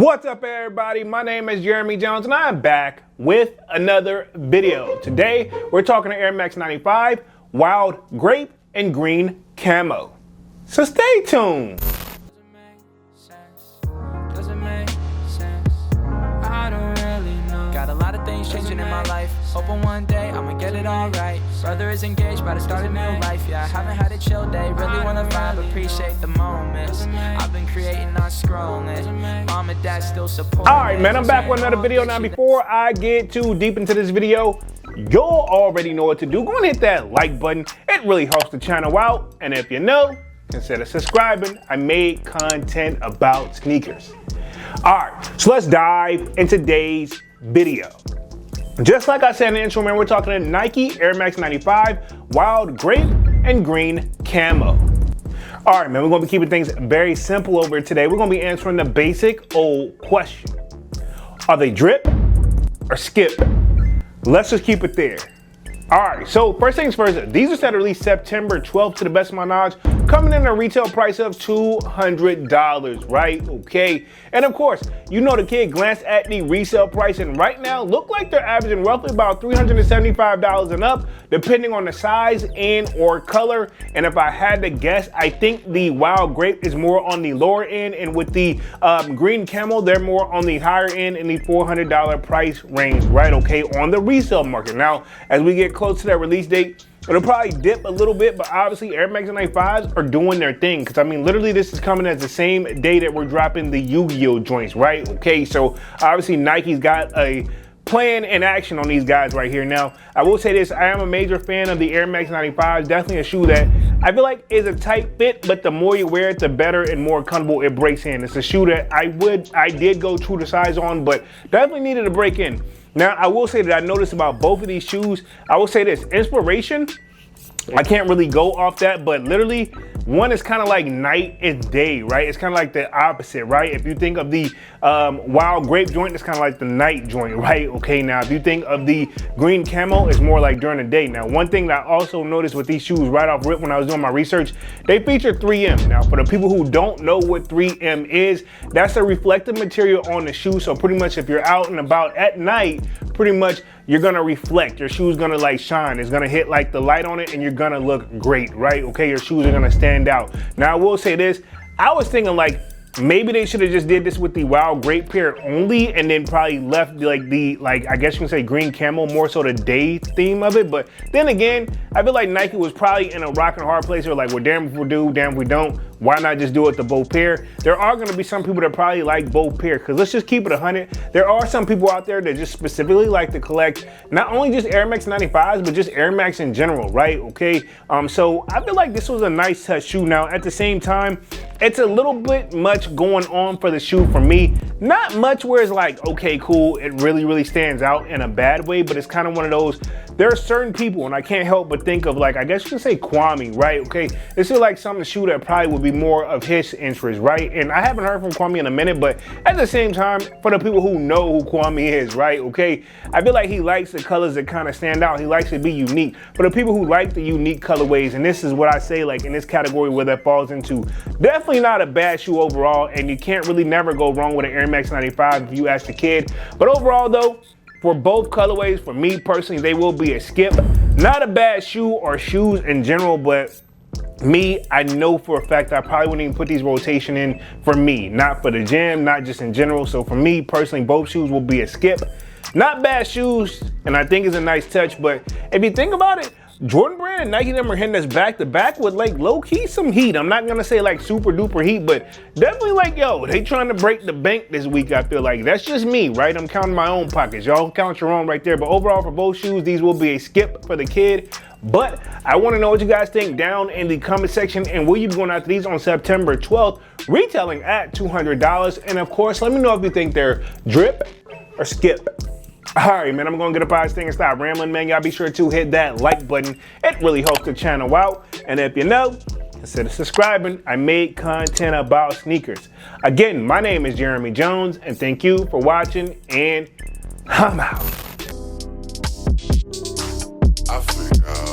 What's up, everybody? My name is Jeremy Jones and I'm back with another video. Today we're talking to Air Max 95 Wild Grape and Green Camo. So stay tuned. Got a lot of things changing in my life. Hoping one day I'ma get it all right. Brother is engaged, about to start a new life. Yeah, I haven't had a chill day. Really wanna vibe, appreciate the moments. I've been creating, not scrolling. Mom and dad still support. Alright, man, I'm back with another video. Now, before I get too deep into this video, you'll already know what to do. Go and hit that like button. It really helps the channel out. And if you know, consider subscribing. I made content about sneakers. Alright, so let's dive into today's video. Just like I said in the intro, man, we're talking to Nike Air Max 95 Wild Grape and Green Camo. All right, man, we're gonna be keeping things very simple over today. We're gonna be answering the basic old question. Are they drip or skip? Let's just keep it there. All right, so first things first, these are set to release September 12th to the best of my knowledge, coming in at a retail price of $200, right? Okay. And of course, you know, the kid glanced at the resale price and right now look like they're averaging roughly about $375 and up, depending on the size and or color. And if I had to guess, I think the Wild Grape is more on the lower end, and with the Green Camo, they're more on the higher end in the $400 price range, right? Okay, on the resale market. Now, as we get close to that release date, it'll probably dip a little bit, but obviously Air Max 95s are doing their thing. Because I mean, literally this is coming at the same day that we're dropping the Yu-Gi-Oh joints, right? Okay, so obviously Nike's got a plan in action on these guys right here. Now, I will say this, I am a major fan of the Air Max 95s. Definitely a shoe that I feel like is a tight fit, but the more you wear it, the better and more comfortable it breaks in. It's a shoe that I did go true to size on, but definitely needed to break in. Now, I will say that I noticed about both of these shoes, I will say this, inspiration, I can't really go off that, but literally one is kind of like night and day, right? It's kind of like the opposite, right? If you think of the Wild Grape joint, it's kind of like the night joint, right? Okay, now if you think of the Green Camo, it's more like during the day. Now, one thing that I also noticed with these shoes right off rip when I was doing my research, they feature 3M. Now, for the people who don't know what 3M is, that's a reflective material on the shoe. So pretty much if you're out and about at night, pretty much you're gonna reflect. Your shoe's gonna like shine. It's gonna hit like the light on it and you're gonna look great, right? Okay, your shoes are gonna stand out. Now, I will say this, I was thinking like, maybe they should have just did this with the Wild Grape pair only and then probably left like I guess you can say Green Camo, more so the day theme of it. But then again, I feel like Nike was probably in a rock and a hard place. They're like, well, damn if we do, damn if we don't. Why not just do it the both pair? There are gonna be some people that probably like both pair, because let's just keep it 100. There are some people out there that just specifically like to collect not only just Air Max 95s, but just Air Max in general, right? Okay, so I feel like this was a nice touch shoe. Now, at the same time, it's a little bit much going on for the shoe for me. Not much where it's like, okay, cool, it really stands out in a bad way, but it's kind of one of those, there are certain people, and I can't help but think of like, I guess you can say Kwame, right? Okay, this is like some shoe that probably would be more of his interest, right? And I haven't heard from Kwame in a minute, but at the same time, for the people who know who Kwame is, right? Okay, I feel like he likes the colors that kind of stand out. He likes to be unique. For the people who like the unique colorways, and this is what I say, like in this category where that falls into, definitely not a bad shoe overall, and you can't really never go wrong with an Air Max 95 if you ask the kid. But overall though, for both colorways, for me personally, they will be a skip. Not a bad shoe or shoes in general, but me, I know for a fact I probably wouldn't even put these rotation in for me, not for the gym, not just in general. So for me personally, both shoes will be a skip. Not bad shoes, and I think it's a nice touch, but if you think about it, Jordan Brand and Nike them are hitting us back to back with like low key some heat. I'm not gonna say like super duper heat, but definitely like, yo, they trying to break the bank this week. I feel like that's just me, right? I'm counting my own pockets. Y'all count your own right there. But overall, for both shoes, these will be a skip for the kid. But I want to know what you guys think down in the comment section, and will you be going after these on September 12th, retailing at $200? And of course, let me know if you think they're drip or skip. All right, man, I'm gonna get up out of this thing and stop rambling, man. Y'all be sure to hit that like button. It really helps the channel out. And if you know, consider subscribing. I made content about sneakers. Again, my name is Jeremy Jones, and thank you for watching, and I'm out. I forgot.